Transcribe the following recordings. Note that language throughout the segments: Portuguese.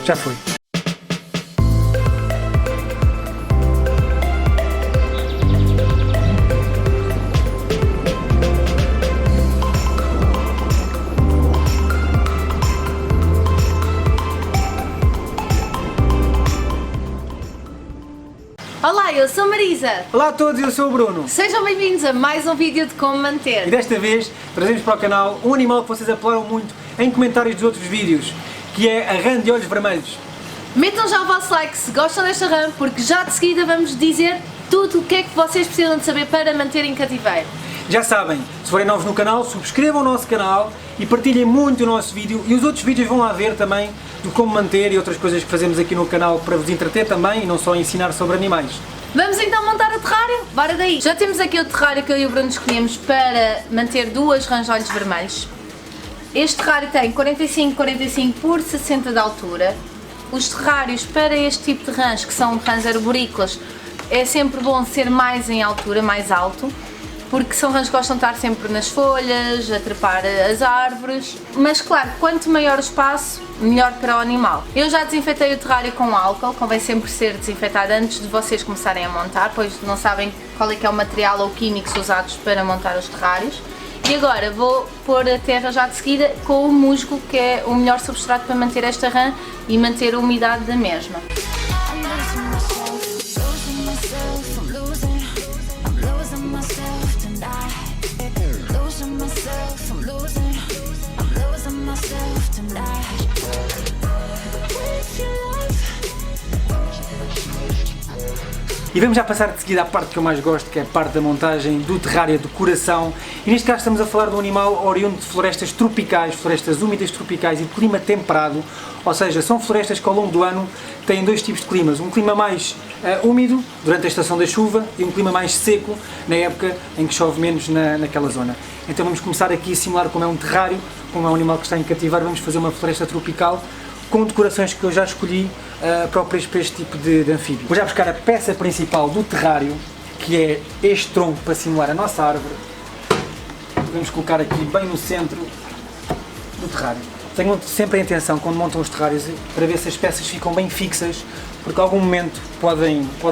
Já foi. Olá, eu sou a Marisa. Olá a todos, eu sou o Bruno. Sejam bem-vindos a mais um vídeo de como manter. E desta vez trazemos para o canal um animal que vocês apelaram muito em comentários dos outros vídeos, que é a rã de olhos vermelhos. Metam já o vosso like se gostam desta rã, porque já de seguida vamos dizer tudo o que é que vocês precisam de saber para manter em cativeiro. Já sabem, se forem novos no canal, subscrevam o nosso canal e partilhem muito o nosso vídeo, e os outros vídeos vão lá ver também do como manter e outras coisas que fazemos aqui no canal para vos entreter também e não só ensinar sobre animais. Vamos então montar o terrário? Bora daí! Já temos aqui o terrário que eu e o Bruno escolhemos para manter duas rãs de olhos vermelhos. Este terrário tem 45 por 60 de altura. Os terrários para este tipo de rãs, que são rãs arborícolas, é sempre bom ser mais em altura, mais alto, porque são rãs que gostam de estar sempre nas folhas, a trepar as árvores, mas claro, quanto maior o espaço, melhor para o animal. Eu já desinfetei o terrário com álcool, convém sempre ser desinfetado antes de vocês começarem a montar, pois não sabem qual é que é o material ou químicos usados para montar os terrários. E agora vou pôr a terra já de seguida com o musgo, que é o melhor substrato para manter esta rã e manter a umidade da mesma. E vamos já passar de seguida à parte que eu mais gosto, que é a parte da montagem do terrário, a decoração. E neste caso estamos a falar de um animal oriundo de florestas tropicais, florestas úmidas tropicais e de clima temperado. Ou seja, são florestas que ao longo do ano têm dois tipos de climas. Um clima mais úmido, durante a estação da chuva, e um clima mais seco, na época em que chove menos naquela zona. Então vamos começar aqui a simular como é um terrário, como é um animal que está em cativeiro. Vamos fazer uma floresta tropical com decorações que eu já escolhi próprias para este tipo de anfíbio. Vou já buscar a peça principal do terrário, que é este tronco para simular a nossa árvore. Vamos colocar aqui bem no centro do terrário. Tenham sempre a intenção, quando montam os terrários, para ver se as peças ficam bem fixas, porque a algum momento pode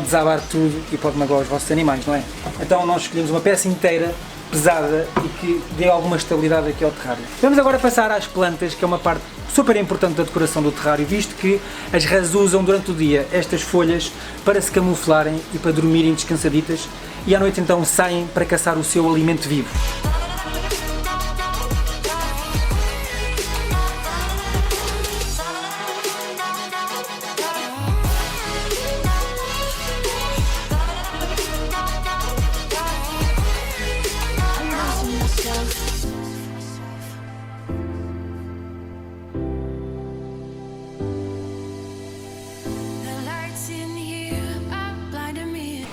desabar tudo e pode magoar os vossos animais, não é? Então nós escolhemos uma peça inteira, pesada e que dê alguma estabilidade aqui ao terrário. Vamos agora passar às plantas, que é uma parte super importante da decoração do terrário, visto que as rãs usam durante o dia estas folhas para se camuflarem e para dormirem descansaditas, e à noite então saem para caçar o seu alimento vivo.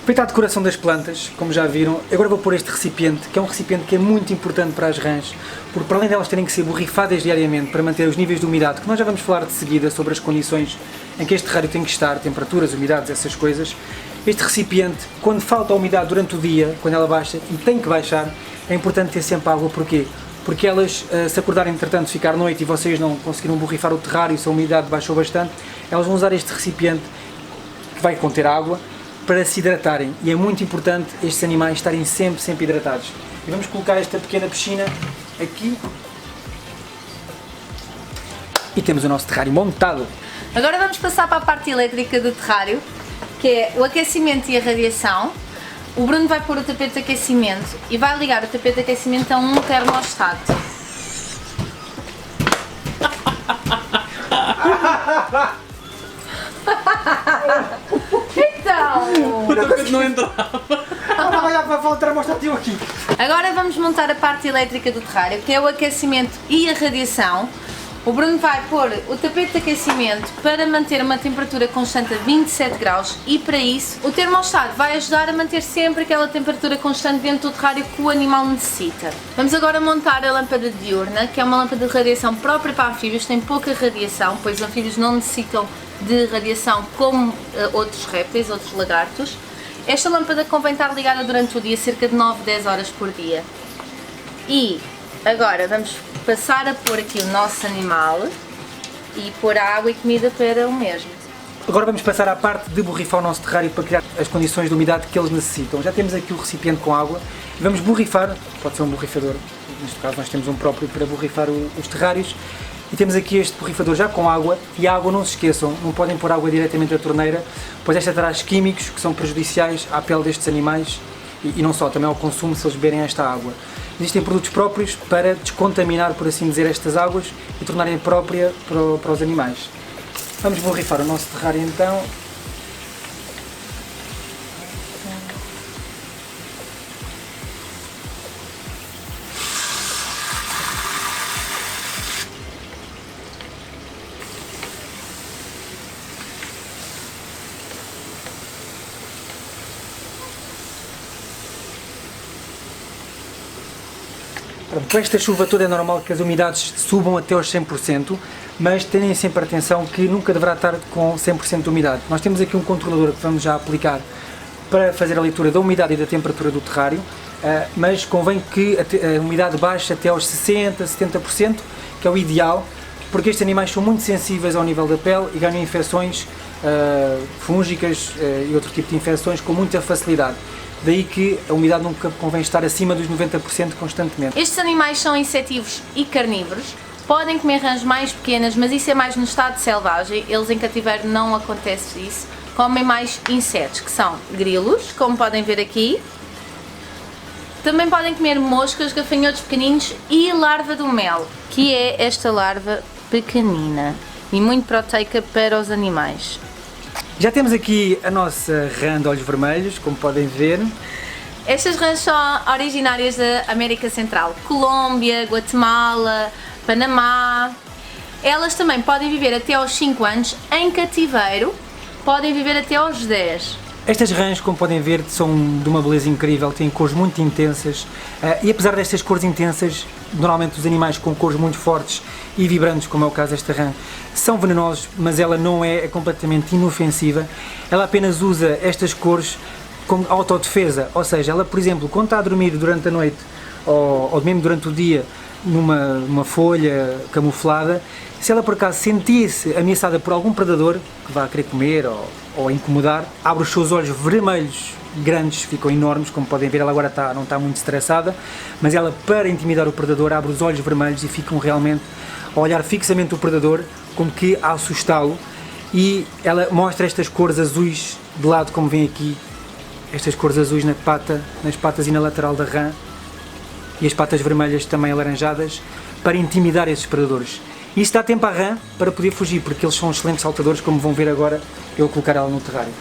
Feita a decoração das plantas, como já viram, agora vou pôr este recipiente, que é um recipiente que é muito importante para as rãs, porque para além delas terem que ser borrifadas diariamente para manter os níveis de umidade, que nós já vamos falar de seguida sobre as condições em que este terrário tem que estar, temperaturas, umidades, essas coisas, este recipiente, quando falta a umidade durante o dia, quando ela baixa, e tem que baixar, é importante ter sempre água. Porquê? Porque elas, se acordarem entretanto ficar noite e vocês não conseguiram borrifar o terrário, se a umidade baixou bastante, elas vão usar este recipiente, que vai conter água, para se hidratarem, e é muito importante estes animais estarem sempre hidratados. E vamos colocar esta pequena piscina aqui e temos o nosso terrário montado. Agora vamos passar para a parte elétrica do terrário, que é o aquecimento e a radiação. O Bruno vai pôr o tapete de aquecimento e vai ligar o tapete de aquecimento a um termostato. Então! O tapete não entrava. Vai falar o termostato aqui. Agora vamos montar a parte elétrica do terrário, que é o aquecimento e a radiação. O Bruno vai pôr o tapete de aquecimento para manter uma temperatura constante a 27 graus e para isso o termostato vai ajudar a manter sempre aquela temperatura constante dentro do terrário que o animal necessita. Vamos agora montar a lâmpada diurna, que é uma lâmpada de radiação própria para anfíbios, tem pouca radiação, pois os anfíbios não necessitam de radiação como outros répteis, outros lagartos. Esta lâmpada convém estar ligada durante o dia, cerca de 9-10 horas por dia. E agora vamos passar a pôr aqui o nosso animal e pôr água e comida para o mesmo. Agora vamos passar à parte de borrifar o nosso terrário para criar as condições de umidade que eles necessitam. Já temos aqui o recipiente com água e vamos borrifar, pode ser um borrifador, neste caso nós temos um próprio para borrifar os terrários, e temos aqui este borrifador já com água, e a água, não se esqueçam, não podem pôr água diretamente da torneira, pois esta traz químicos que são prejudiciais à pele destes animais e não só, também ao consumo se eles beberem esta água. Existem produtos próprios para descontaminar, por assim dizer, estas águas e tornarem própria para os animais. Vamos borrifar o nosso terrário então. Com esta chuva toda é normal que as umidades subam até aos 100%, mas tenham sempre atenção que nunca deverá estar com 100% de umidade. Nós temos aqui um controlador que vamos já aplicar para fazer a leitura da umidade e da temperatura do terrário, mas convém que a umidade baixe até aos 60%, 70%, que é o ideal, porque estes animais são muito sensíveis ao nível da pele e ganham infecções fúngicas e outro tipo de infecções com muita facilidade. Daí que a umidade nunca convém estar acima dos 90% constantemente. Estes animais são insetívoros e carnívoros, podem comer rãs mais pequenas, mas isso é mais no estado selvagem, eles em cativeiro não acontece isso. Comem mais insetos, que são grilos, como podem ver aqui. Também podem comer moscas, gafanhotos pequeninos e larva do mel, que é esta larva pequenina e muito proteica para os animais. Já temos aqui a nossa rã de olhos vermelhos, como podem ver. Estas rãs são originárias da América Central, Colômbia, Guatemala, Panamá. Elas também podem viver até aos 5 anos, em cativeiro, podem viver até aos 10. Estas rãs, como podem ver, são de uma beleza incrível, têm cores muito intensas e apesar destas cores intensas, normalmente os animais com cores muito fortes e vibrantes, como é o caso desta rã, são venenosos, mas ela não é completamente inofensiva. Ela apenas usa estas cores como autodefesa, ou seja, ela, por exemplo, quando está a dormir durante a noite ou mesmo durante o dia numa folha camuflada, se ela por acaso sentir-se ameaçada por algum predador que vá querer comer ou incomodar, abre os seus olhos vermelhos grandes, ficam enormes, como podem ver, ela agora não está muito estressada, mas ela, para intimidar o predador, abre os olhos vermelhos e ficam realmente a olhar fixamente o predador, como que a assustá-lo, e ela mostra estas cores azuis de lado, como vem aqui, estas cores azuis nas patas e na lateral da rã, e as patas vermelhas também alaranjadas, para intimidar esses predadores. E isso dá tempo à rã para poder fugir, porque eles são excelentes saltadores, como vão ver agora eu colocar ela no terrário.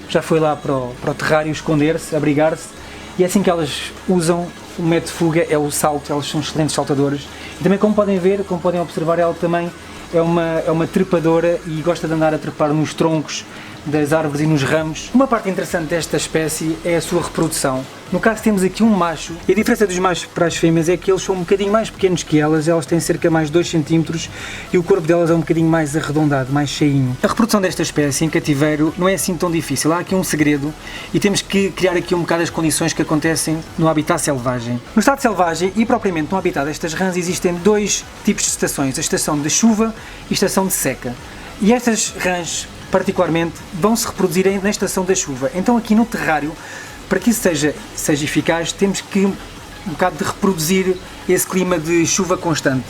Já foi lá para o terrário esconder-se, abrigar-se, e é assim que elas usam o método de fuga, é o salto. Elas são excelentes saltadoras. E também, como podem ver, como podem observar, ela também é uma trepadora e gosta de andar a trepar nos troncos das árvores e nos ramos. Uma parte interessante desta espécie é a sua reprodução. No caso temos aqui um macho, e a diferença dos machos para as fêmeas é que eles são um bocadinho mais pequenos que elas têm cerca de mais de 2 cm e o corpo delas é um bocadinho mais arredondado, mais cheinho. A reprodução desta espécie em cativeiro não é assim tão difícil, há aqui um segredo e temos que criar aqui um bocado as condições que acontecem no habitat selvagem. No estado selvagem e propriamente no habitat destas rãs existem 2 tipos de estações, a estação de chuva e a estação de seca. E estas rãs particularmente vão se reproduzir na estação da chuva. Então aqui no terrário, para que isso seja eficaz, temos que um bocado de reproduzir esse clima de chuva constante.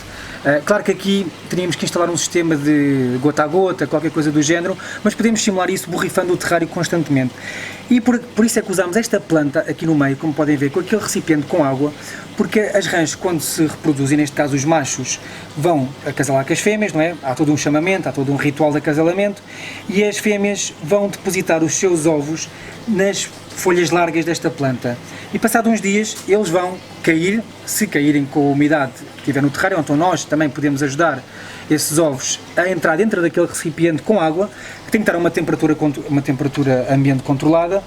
Claro que aqui teríamos que instalar um sistema de gota a gota, qualquer coisa do género, mas podemos simular isso borrifando o terrário constantemente. E por isso é que usamos esta planta aqui no meio, como podem ver, com aquele recipiente com água, porque as rãs, quando se reproduzem, neste caso os machos, vão acasalar com as fêmeas, não é? Há todo um chamamento, há todo um ritual de acasalamento, e as fêmeas vão depositar os seus ovos nas folhas largas desta planta. E passados uns dias eles vão cair, se caírem com a umidade que tiver no terrário, então nós também podemos ajudar esses ovos a entrar dentro daquele recipiente com água, que tem que estar a uma temperatura ambiente controlada,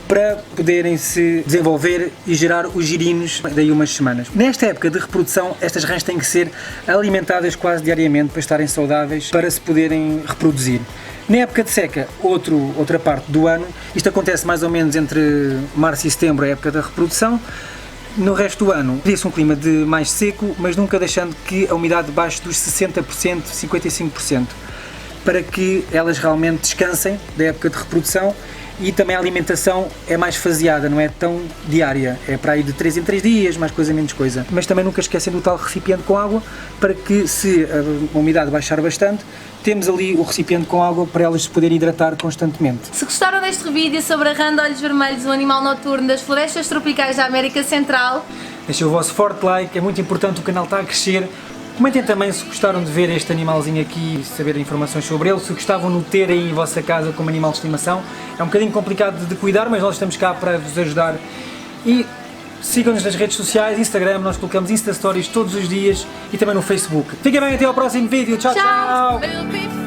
para poderem se desenvolver e gerar os girinos daí umas semanas. Nesta época de reprodução, estas rãs têm que ser alimentadas quase diariamente para estarem saudáveis, para se poderem reproduzir. Na época de seca, outra parte do ano, isto acontece mais ou menos entre março e setembro, a época da reprodução. No resto do ano, podia-se um clima de mais seco, mas nunca deixando que a umidade baixe dos 60%, 55%, para que elas realmente descansem da época de reprodução. E também a alimentação é mais faseada, não é tão diária, é para ir de 3 em 3 dias, mais coisa, menos coisa. Mas também nunca esquecem do tal recipiente com água, para que, se a umidade baixar bastante, temos ali o recipiente com água para elas se poderem hidratar constantemente. Se gostaram deste vídeo sobre a rã de olhos vermelhos, um animal noturno das florestas tropicais da América Central, Deixem o vosso forte like, é muito importante, o canal está a crescer. Comentem também se gostaram de ver este animalzinho aqui e saber informações sobre ele, se gostavam de o ter aí em vossa casa como animal de estimação. É um bocadinho complicado de cuidar, mas nós estamos cá para vos ajudar. E sigam-nos nas redes sociais, Instagram, nós colocamos Insta Stories todos os dias e também no Facebook. Fiquem bem, até ao próximo vídeo. Tchau, tchau! tchau.